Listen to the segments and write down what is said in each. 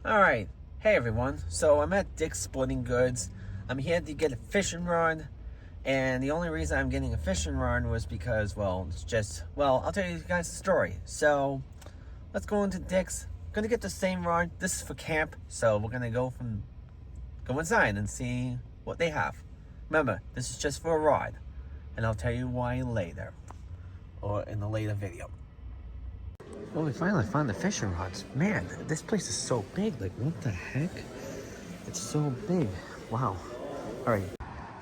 Alright, hey everyone. So I'm at Dick's Sporting Goods. I'm here to get a fishing rod. And the only reason I'm getting a fishing rod was because, I'll tell you guys the story. So, let's go into Dick's. Gonna get the same rod. This is for camp. So we're gonna go inside and see what they have. Remember, this is just for a rod. And I'll tell you why later. Or in a later video. Well, we finally found the fishing rods. Man, this place is so big. Like, what the heck? It's so big. Wow. All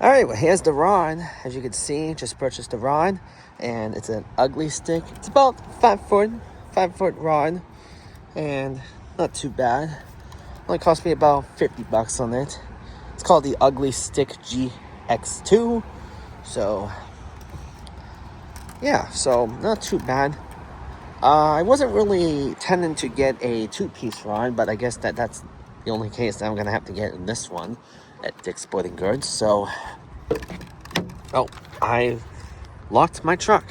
right, well, here's the rod. As you can see, just purchased the rod. And it's an ugly stick. It's about 5 foot rod. And not too bad. Only cost me about 50 bucks on it. It's called the Ugly Stick GX2. So, yeah, so not too bad. I wasn't really tending to get a 2-piece rod, but I guess that's the only case that I'm going to have to get in this one at Dick's Sporting Goods. So, I locked my truck.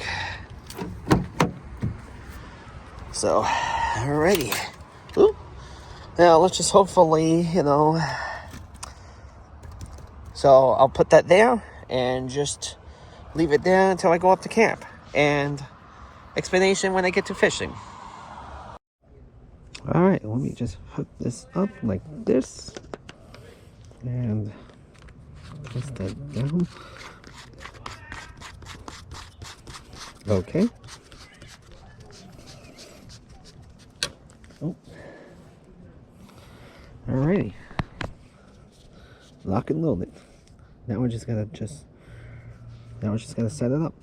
So, alrighty. Ooh. Now, let's just hopefully, so I'll put that there and just leave it there until I go up to camp. And explanation when I get to fishing. All right, let me just hook this up like this and press that down. Okay. Oh. Alrighty. Lock and load it. Now we're just gonna set it up.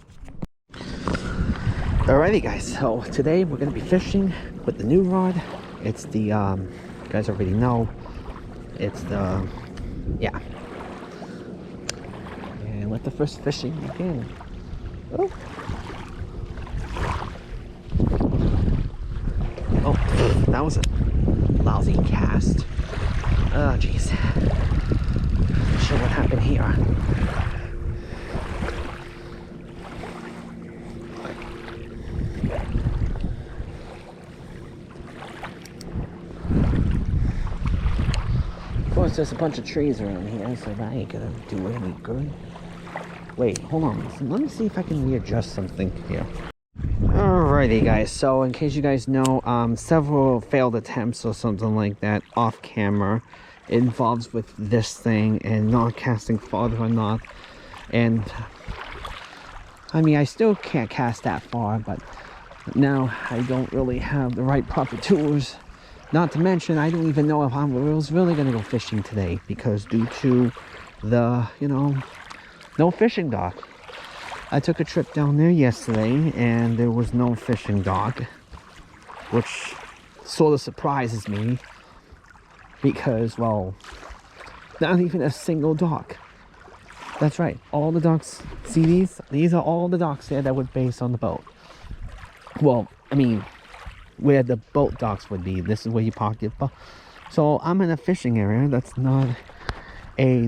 Alrighty guys, so today we're going to be fishing with the new rod. It's the, you guys already know, it's the, yeah. And let the first fishing begin. Oh, that was a lousy cast. Oh jeez. Not sure what happened here. Of course, there's a bunch of trees around here, so that ain't gonna do any good. Wait, hold on. Let me see if I can readjust something here. Alrighty, guys. So, in case you guys know, several failed attempts or something like that off camera involves with this thing and not casting farther enough. And I mean, I still can't cast that far, but now I don't really have the right proper tools. Not to mention, I don't even know if I was really going to go fishing today because due to the, no fishing dock. I took a trip down there yesterday and there was no fishing dock, which sort of surprises me because, well, not even a single dock. That's right, all the docks, see these are all the docks there that would base on the boat. Well, I mean, where the boat docks would be. This is where you park your boat. So I'm in a fishing area that's not a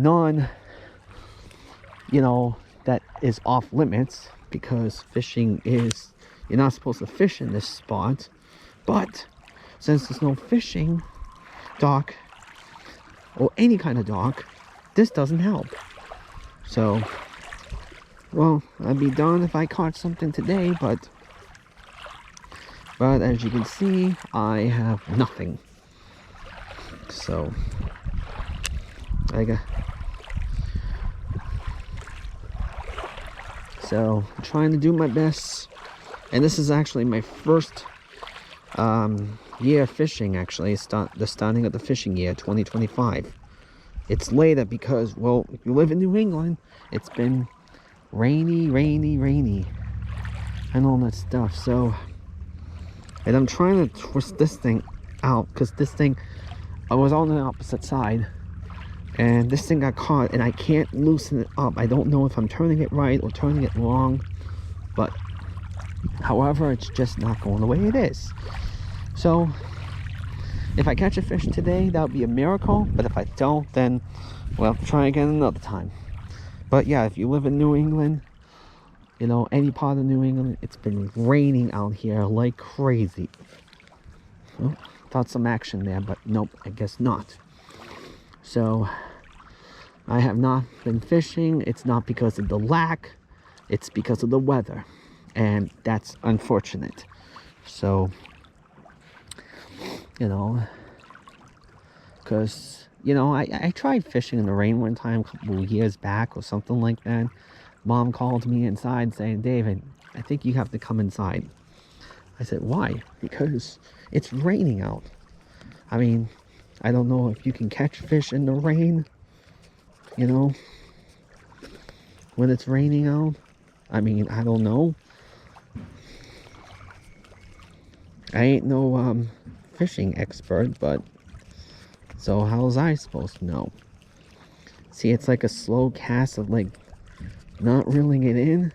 that is off limits because fishing is, you're not supposed to fish in this spot. But since there's no fishing dock or any kind of dock, this doesn't help. So, well, I'd be darned if I caught something today, but as you can see, I have nothing. So, I'm trying to do my best. And this is actually my first year fishing, actually. It's the starting of the fishing year, 2025. It's later because, well, if you live in New England, it's been rainy, and all that stuff. So, and I'm trying to twist this thing out because this thing, I was on the opposite side and this thing got caught and I can't loosen it up. I don't know if I'm turning it right or turning it wrong, but however, it's just not going the way it is. So if I catch a fish today, that would be a miracle, but if I don't, then, well, try again another time. But yeah, if you live in New England, any part of New England, it's been raining out here like crazy. Oh, thought some action there, but nope, I guess not. So I have not been fishing. It's not because of the lack, it's because of the weather, and that's unfortunate. So, you know, because, you know, I tried fishing in the rain one time a couple of years back or something like that. Mom called me inside saying, David, I think you have to come inside. I said, why? Because it's raining out. I mean, I don't know if you can catch fish in the rain, you know, when it's raining out. I mean, I don't know. I ain't no fishing expert, but so how was I supposed to know? See, it's like a slow cast of like not reeling it in,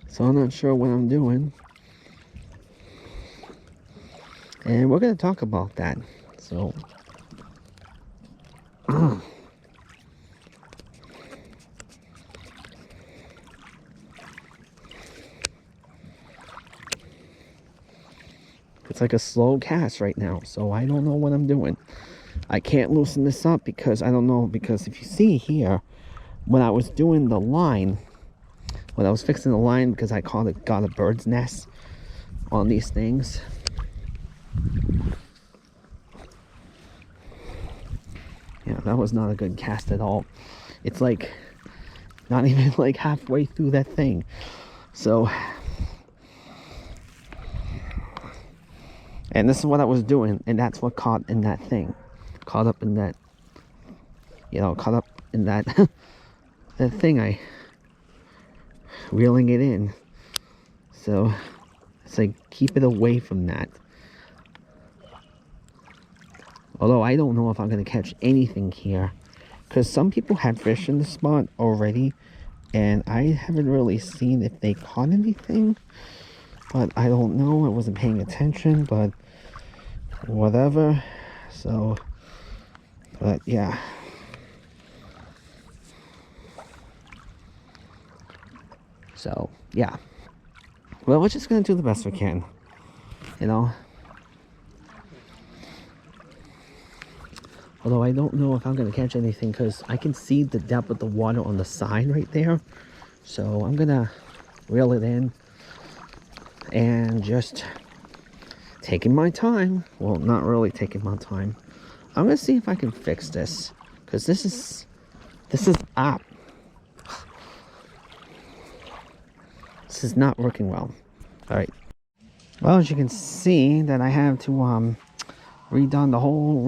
so I'm not sure what I'm doing. And we're gonna talk about that. So it's like a slow cast right now, so I don't know what I'm doing. I can't loosen this up because I don't know, because if you see here, when I was doing the line, when I was fixing the line, because I got a bird's nest on these things. Yeah, that was not a good cast at all. It's like not even like halfway through that thing. So, and this is what I was doing, and that's what caught in that thing. Caught up in that, you know, caught up in that that thing. I reeling it in. So it's like, keep it away from that. Although I don't know if I'm gonna catch anything here, because some people had fish in the spot already, and I haven't really seen if they caught anything. But I don't know, I wasn't paying attention, but whatever. So, but yeah. So, yeah. Well, we're just gonna do the best we can, you know. Although I don't know if I'm gonna catch anything, because I can see the depth of the water on the side right there. So I'm gonna reel it in and just taking my time. Well, not really taking my time. I'm gonna see if I can fix this, because this is up. This is not working well. All right. Well, as you can see, that I have to redone the whole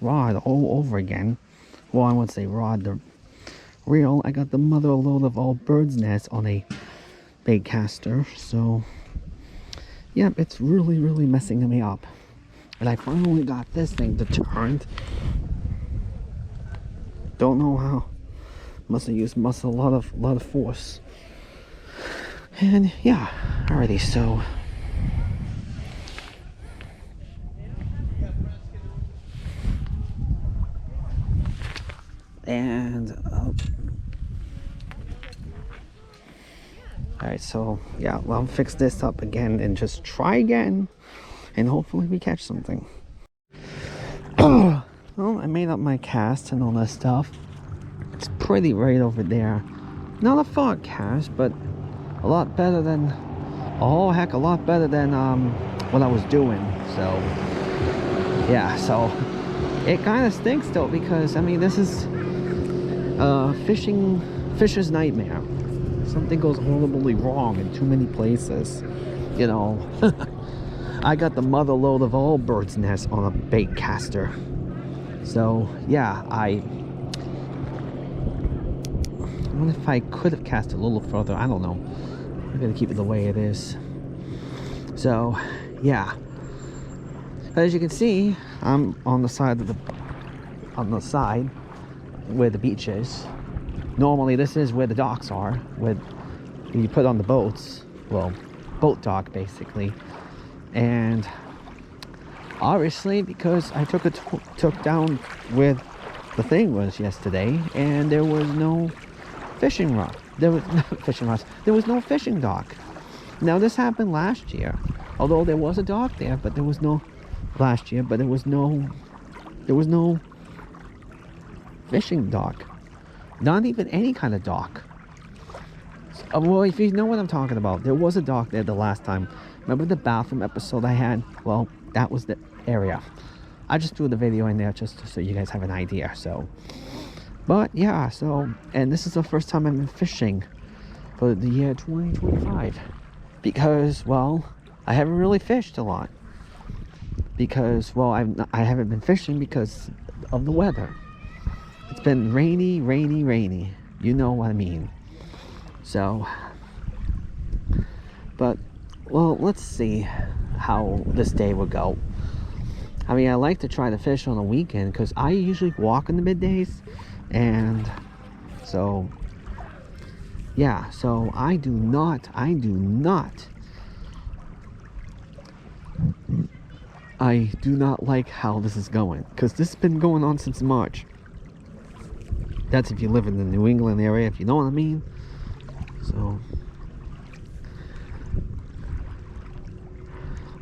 rod all over again. Well, I wouldn't say rod, the reel. I got the mother load of all bird's nests on a bait caster. So, yep, it's really messing me up. And I finally got this thing to turn. Don't know how. Must have used a lot of force. And yeah, alrighty, so and alright, so yeah, well, I'll fix this up again and just try again, and hopefully we catch something. Well, I made up my cast and all that stuff. It's pretty right over there. Not a fog cast, but a lot better than, oh heck, a lot better than what I was doing. So yeah, so it kind of stinks though, because I mean, this is fisher's nightmare. Something goes horribly wrong in too many places, you know. I got the mother load of all bird's nests on a bait caster. So yeah, I wonder if I could have cast a little further. I don't know. I'm gonna keep it the way it is. So yeah, as you can see, I'm on the side of where the beach is. Normally this is where the docks are, where you put on the boats. Well, boat dock basically. And obviously, because I took down where the thing was yesterday, and there was no fishing rod. There was no fishing rods. There was no fishing dock. Now this happened last year, Although there was a dock there, but there was no last year, but there was no fishing dock. Not even any kind of dock. Well, if you know what I'm talking about, there was a dock there the last time. Remember the bathroom episode I had? Well, that was the area. I just threw the video in there just so you guys have an idea. So, but yeah, so, and this is the first time I've been fishing for the year 2025 because, well, I haven't really fished a lot because, well, I haven't been fishing because of the weather. It's been rainy. You know what I mean. So, but, well, let's see how this day will go. I mean, I like to try to fish on the weekend because I usually walk in the middays, and so yeah, so I do not like how this is going, because this has been going on since March. That's if you live in the New England area, if you know what I mean. So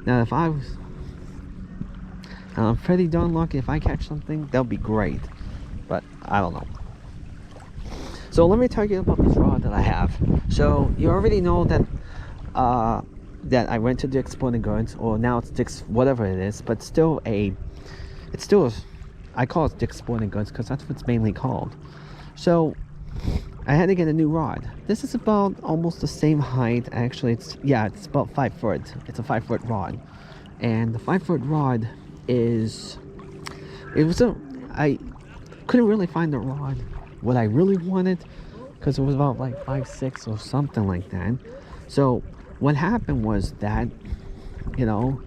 now if I was I'm pretty darn lucky, if I catch something, that'll be great, but I don't know. So let me tell you about this rod that I have. So you already know that that I went to Dick's Sporting Goods, or now it's Dick's whatever it is, but still I call it Dick's Sporting Goods because that's what it's mainly called. So I had to get a new rod. This is about almost the same height. Actually, it's about 5 foot. It's a 5 foot rod, and the 5 foot rod I couldn't really find the rod what I really wanted, because it was about like 5'6" or something like that. So what happened was that, you know,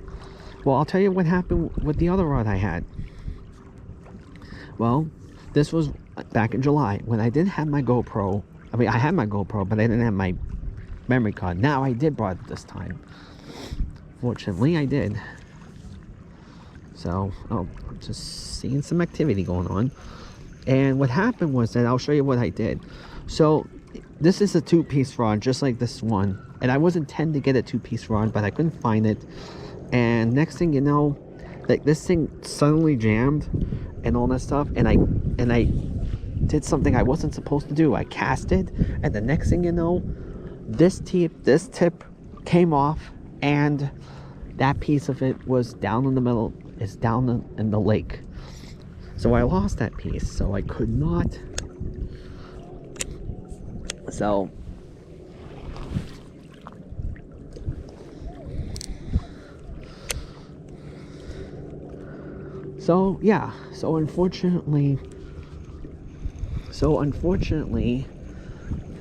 well, I'll tell you what happened with the other rod I had. Well, this was back in July when I didn't have my GoPro. I mean, I had my GoPro, but I didn't have my memory card. Now I did brought it this time. Fortunately, I did. So, oh, I'm just seeing some activity going on. And what happened was that I'll show you what I did. So this is a 2-piece rod, just like this one. And I was intending to get a 2-piece rod, but I couldn't find it. And next thing you know, like, this thing suddenly jammed and all that stuff. And I did something I wasn't supposed to do. I cast it, and the next thing you know, this tip came off, and that piece of it was down in the middle. It's down in the lake. So I lost that piece, so I could not. So yeah, so unfortunately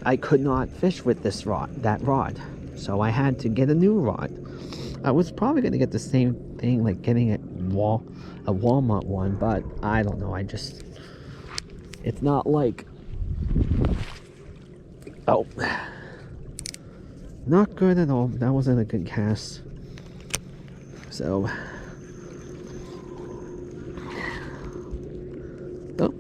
I could not fish with that rod. So I had to get a new rod. I was probably going to get the same thing, like getting a Walmart one, but I don't know. It's not like, oh, not good at all. That wasn't a good cast. So, oh.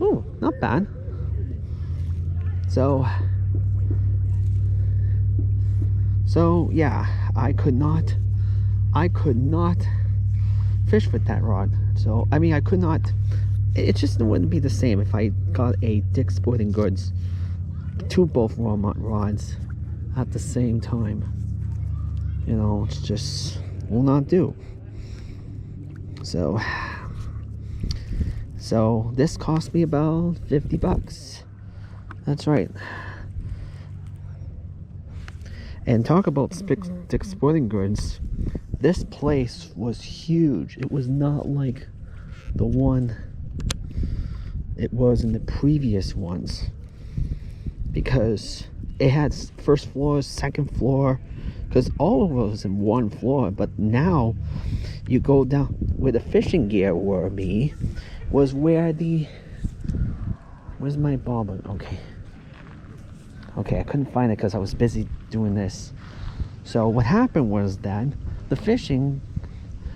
Oh, not bad. So yeah, I could not fish with that rod. So I mean, I could not. It just wouldn't be the same if I got a Dick's Sporting Goods, both Walmart rods at the same time. You know, it's just will not do. So this cost me about $50. That's right. And talk about Dick's Sporting Goods. This place was huge. It was not like the one it was in the previous ones, because it had first floor, second floor, because all of it was in one floor. But now you go down where the fishing gear was where where's my bobber? Okay, I couldn't find it because I was busy doing this. So what happened was that the fishing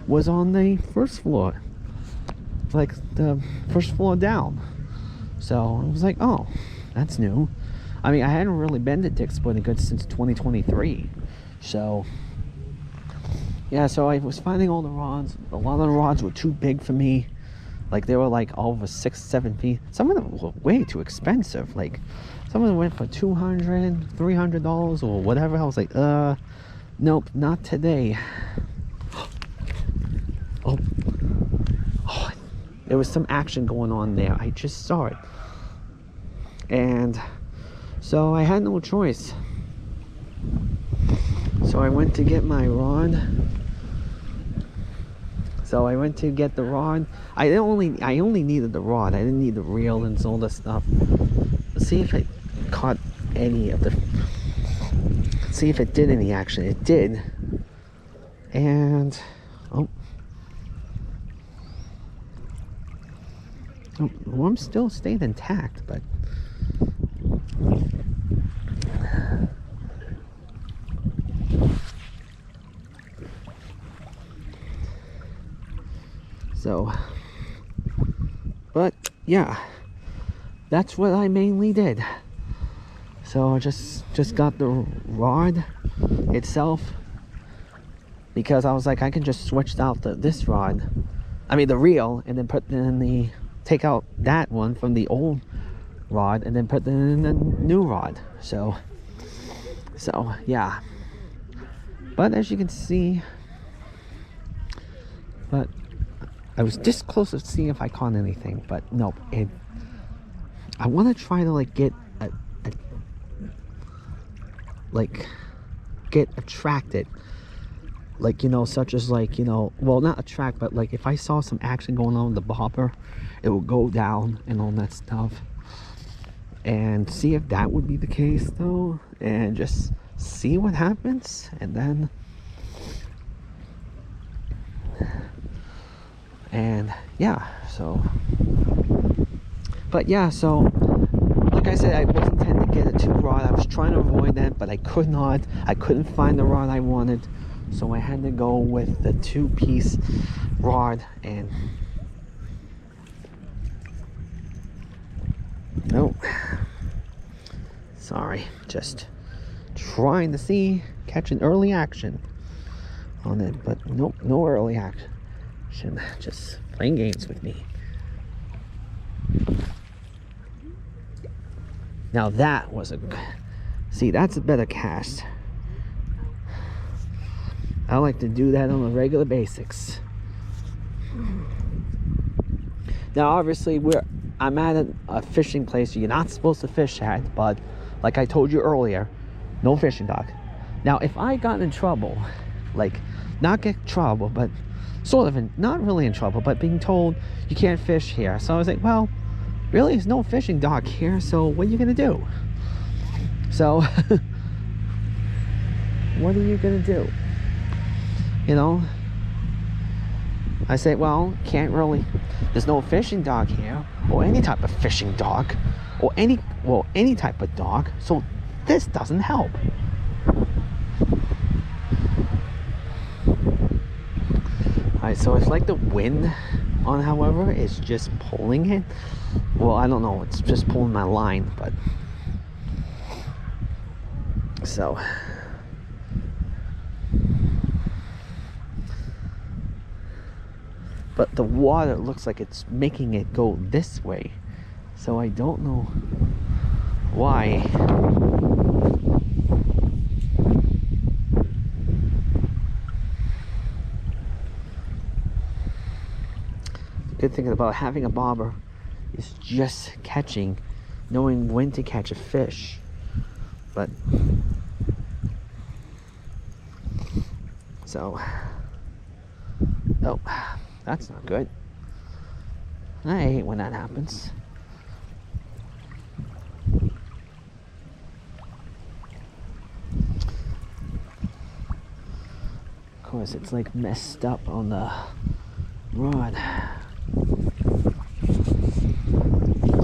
was on the first floor, like the first floor down. So I was like, oh, that's new. I mean, I hadn't really been to Dick's Sporting Goods since 2023. So yeah, so I was finding all the rods. A lot of the rods were too big for me. Like, they were like over 6-7 feet. Some of them were way too expensive. Like, some of them went for $200, $300 or whatever. I was like, nope, not today. Oh, there was some action going on there. I just saw it. And so I had no choice. So I went to get my rod. So I went to get the rod. I only needed the rod. I didn't need the reel and all this stuff. Let's see if it caught any of the. See if it did any action. It did. And oh, the worm still stayed intact, but. So, but yeah, that's what I mainly did. So I just got the rod itself, because I was like, I can just switch out this rod, I mean the reel, and then put in the, take out that one from the old rod and then put in the new rod. So yeah, but as you can see, but I was this close to seeing if I caught anything, but nope. I want to try to like get get attracted, like, you know, such as like, you know, well, not attract, but like if I saw some action going on with the bobber, it would go down and all that stuff, and see if that would be the case though, and just see what happens. And then yeah, so, but yeah, so like I said, I wasn't intending to get a 2 rod. I was trying to avoid that, but I couldn't find the rod I wanted, so I had to go with the 2-piece rod. And nope, sorry, just trying to catch an early action on it, but nope, no early action, just playing games with me. Now that was that's a better cast. I like to do that on a regular basis. Now obviously I'm at a fishing place you're not supposed to fish at, but like I told you earlier, no fishing dock. Now if I got in trouble, like not get trouble, but sort of not really in trouble, but being told you can't fish here, so I was like, well, really, there's no fishing dock here, so what are you gonna do? So what are you gonna do? You know, I say, well, can't really, there's no fishing dock here, or any type of fishing dock, or any type of dock, so this doesn't help. Alright, so it's like the wind on, however, is just pulling it. Well, I don't know, it's just pulling my line, but so but the water looks like it's making it go this way, so I don't know why. The good thing about having a bobber is just catching, knowing when to catch a fish. But so, oh, that's not good. I hate when that happens. Of course, it's like messed up on the rod.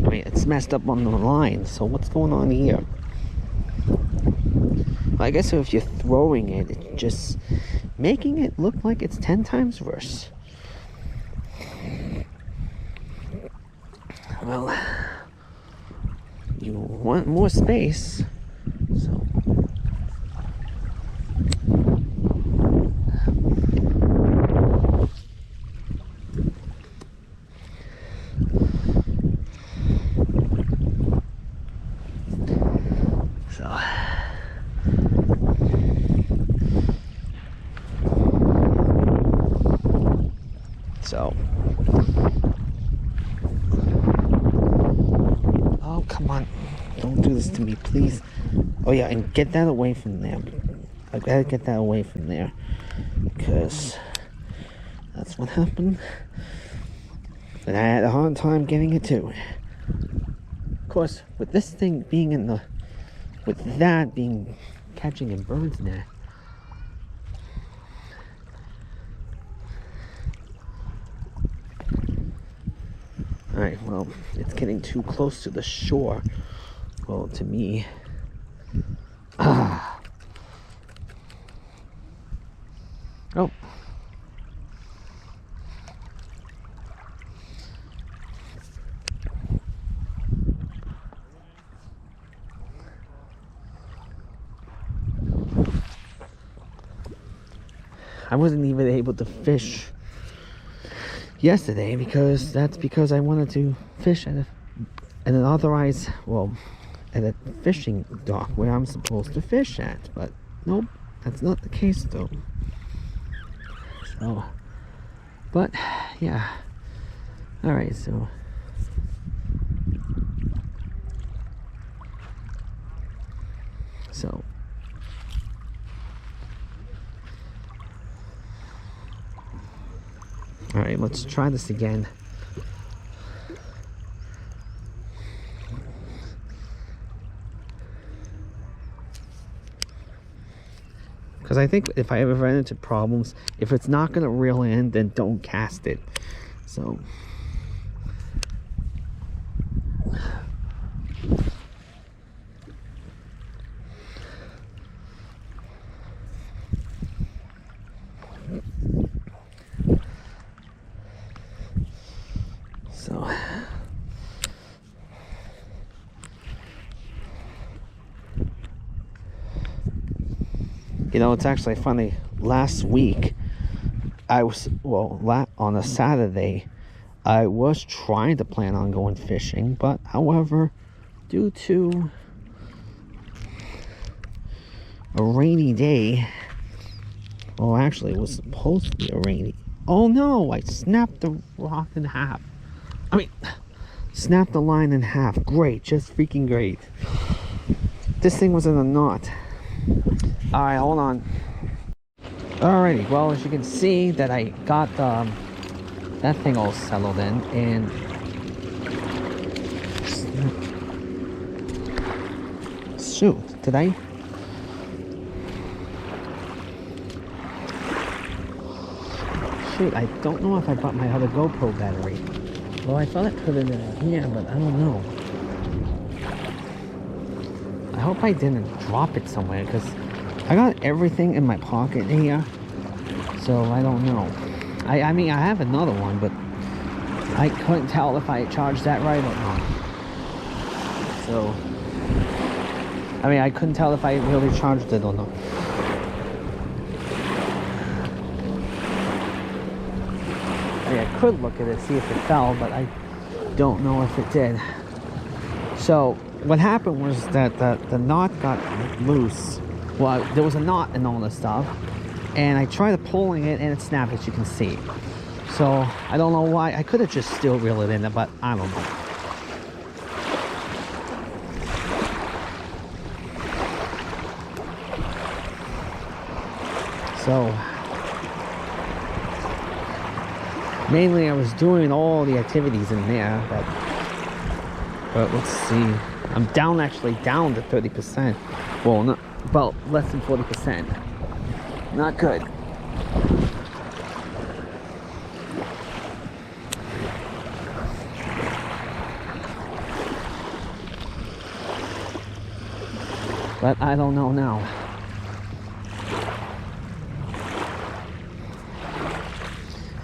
I mean, it's messed up on the line, so what's going on here? I guess if you're throwing it, it's just making it look like it's 10 times worse. Well, want more space. So oh, come on, don't do this to me, please. Oh yeah, and get that away from there. I gotta get that away from there, because that's what happened, and I had a hard time getting it too. Of course, with this thing being in the, with that being catching in birds' nest. Alright, well, it's getting too close to the shore. Well, to me. Ah. Oh. I wasn't even able to fish yesterday because I wanted to fish at an authorized, well, at a fishing dock where I'm supposed to fish at, but nope, that's not the case though. So, but yeah, all right, so all right, let's try this again. Because I think if I ever run into problems, if it's not going to reel in, then don't cast it. So you know, it's actually funny. Last week, I was, well, on a Saturday, I was trying to plan on going fishing, but however, due to a rainy day, well, actually, it was supposed to be a rainy. Oh no, I snapped the rock in half. I mean, snapped the line in half. Great, just freaking great. This thing was in a knot. All right, hold on. Alrighty, well, as you can see that I got that thing all settled in, and shoot, did I? Shoot, I don't know if I brought my other GoPro battery. Well, I thought I put it in here, but I don't know. I hope I didn't drop it somewhere, because I got everything in my pocket here, so I don't know. I mean, I have another one, but I couldn't tell if I charged that right or not. So, I mean, I couldn't tell if I really charged it or not. I mean, I could look at it, see if it fell, but I don't know if it did. So, what happened was that the knot got loose. Well, there was a knot in all this stuff, and I tried pulling it and it snapped, as you can see. So I don't know why. I could have just still reeled it in there, but I don't know. So mainly I was doing all the activities in there, but let's see. I'm actually down to 30%. Well, not, about less than 40%. Not good. But I don't know now.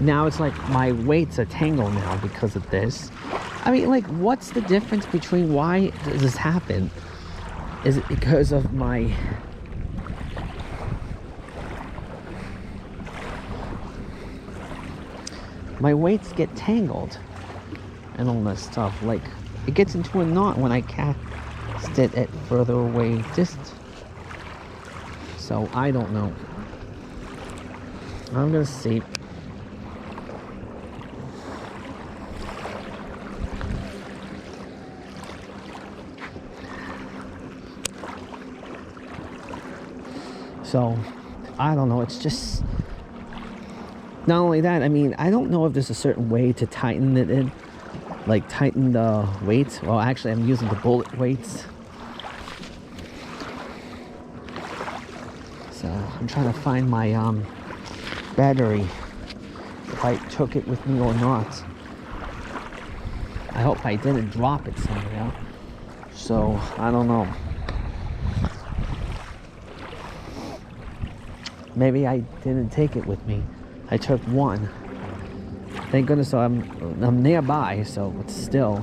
Now it's like my weights are tangled now because of this. I mean, like, what's the difference between why does this happen? Is it because of my weights get tangled and all that stuff? Like, it gets into a knot when I cast it at further away distance. So I don't know. I'm gonna see. So I don't know, it's just not only that, I mean, I don't know if there's a certain way to tighten it in, like tighten the weights. Well, actually I'm using the bullet weights, so I'm trying to find my battery, if I took it with me or not. I hope I didn't drop it somewhere, so I don't know. Maybe I didn't take it with me. I took one. Thank goodness I'm nearby, so it's still.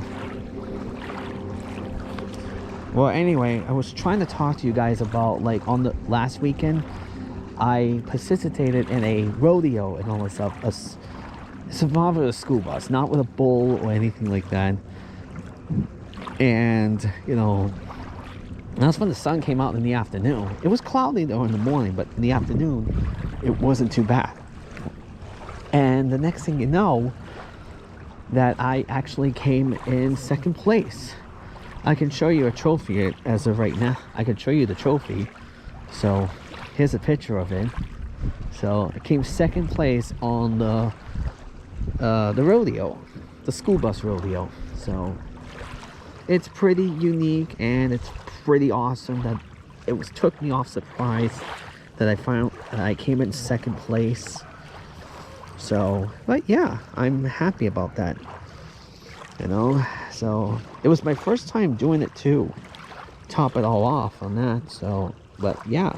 Well, anyway, I was trying to talk to you guys about, like, on the last weekend, I participated in a rodeo and all that stuff. It's involved with a school bus, not with a bull or anything like that. And, you know, that's when the sun came out in the afternoon. It was cloudy though in the morning, but in the afternoon, it wasn't too bad. And the next thing you know, that I actually came in second place. I can show you a trophy as of right now. I can show you the trophy. So here's a picture of it. So I came second place on the rodeo, the school bus rodeo. So it's pretty unique and it's pretty awesome that it took me off surprise that I found that I came in second place. So, but yeah, I'm happy about that, you know. So it was my first time doing it too, top it all off on that. So, but yeah,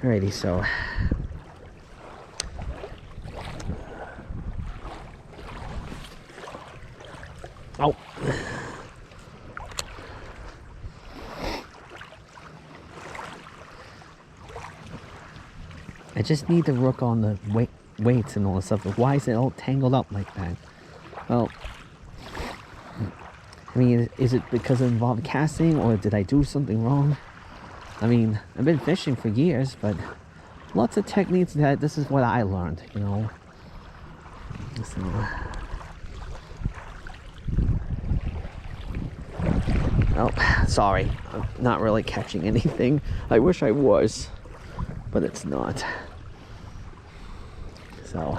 alrighty. So oh, I just need to work on the weights and all that stuff. Why is it all tangled up like that? Well, I mean, is it because it involved casting, or did I do something wrong? I mean, I've been fishing for years, but lots of techniques that this is what I learned, you know. So, oh, sorry, I'm not really catching anything. I wish I was, but it's not. So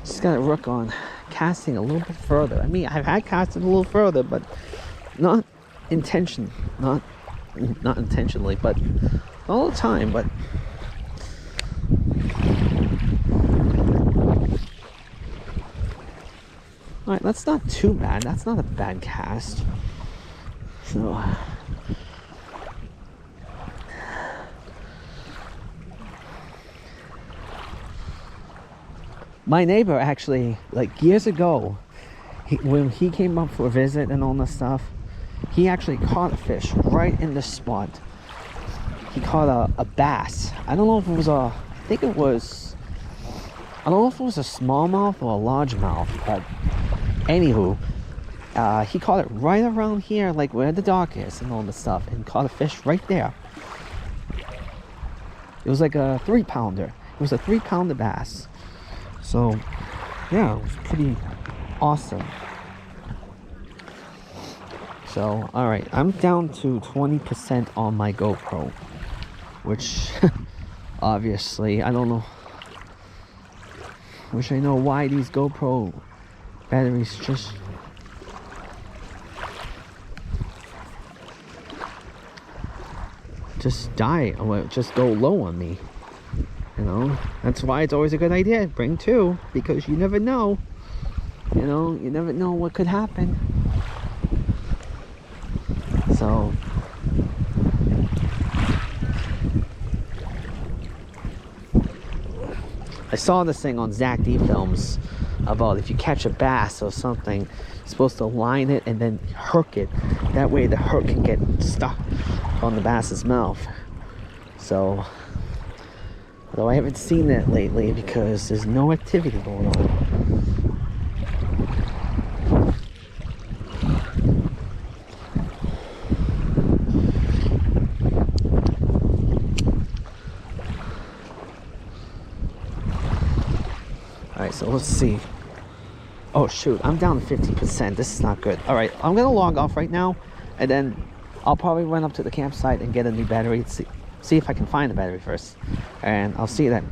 just gotta work on casting a little bit further. I mean, I've had casted a little further, but not intentionally, but all the time. But all right, that's not too bad. That's not a bad cast. So my neighbor actually, like years ago, when he came up for a visit and all that stuff, he actually caught a fish right in the spot. He caught a bass. I don't know if it was I don't know if it was a smallmouth or a largemouth, but anywho, he caught it right around here, like where the dock is and all the stuff, and caught a fish right there. It was like a 3-pounder. It was a 3-pounder bass. So yeah, it was pretty awesome. So all right, I'm down to 20% on my GoPro, which obviously I don't know. Wish I know why these GoPro batteries just just die or just go low on me. You know, that's why it's always a good idea. Bring two, because you never know. You know, you never know what could happen. So I saw this thing on Zach D Films about if you catch a bass or something, you're supposed to line it and then hook it. That way the hook can get stuck on the bass's mouth. So, although I haven't seen that lately because there's no activity going on. Alright, so let's see. Oh shoot, I'm down to 50%. This is not good. Alright, I'm gonna log off right now, and then I'll probably run up to the campsite and get a new battery. See if I can find the battery first. And I'll see you then.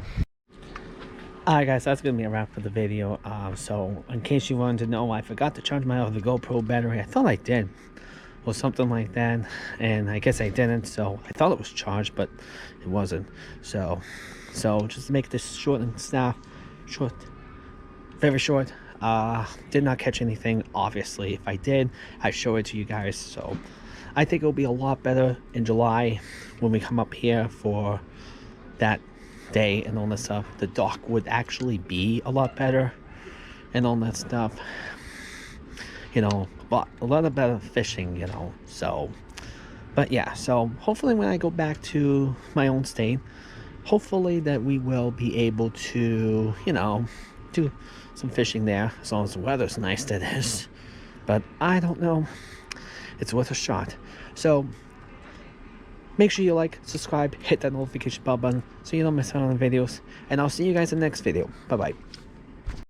Alright guys, that's gonna be a wrap for the video. So in case you wanted to know, I forgot to charge my other GoPro battery. I thought I did, or something like that, and I guess I didn't. So I thought it was charged, but it wasn't. So just to make this short and very short. Did not catch anything, obviously. If I did, I'd show it to you guys. So I think it'll be a lot better in July when we come up here for that day and all that stuff. The dock would actually be a lot better and all that stuff, you know, but a lot of better fishing, you know. So but yeah, so hopefully when I go back to my own state, hopefully that we will be able to, you know, do some fishing there, as long as the weather's nice, that is. But I don't know, it's worth a shot. So make sure you like, subscribe, hit that notification bell button so you don't miss out on the videos, and I'll see you guys in the next video. Bye bye.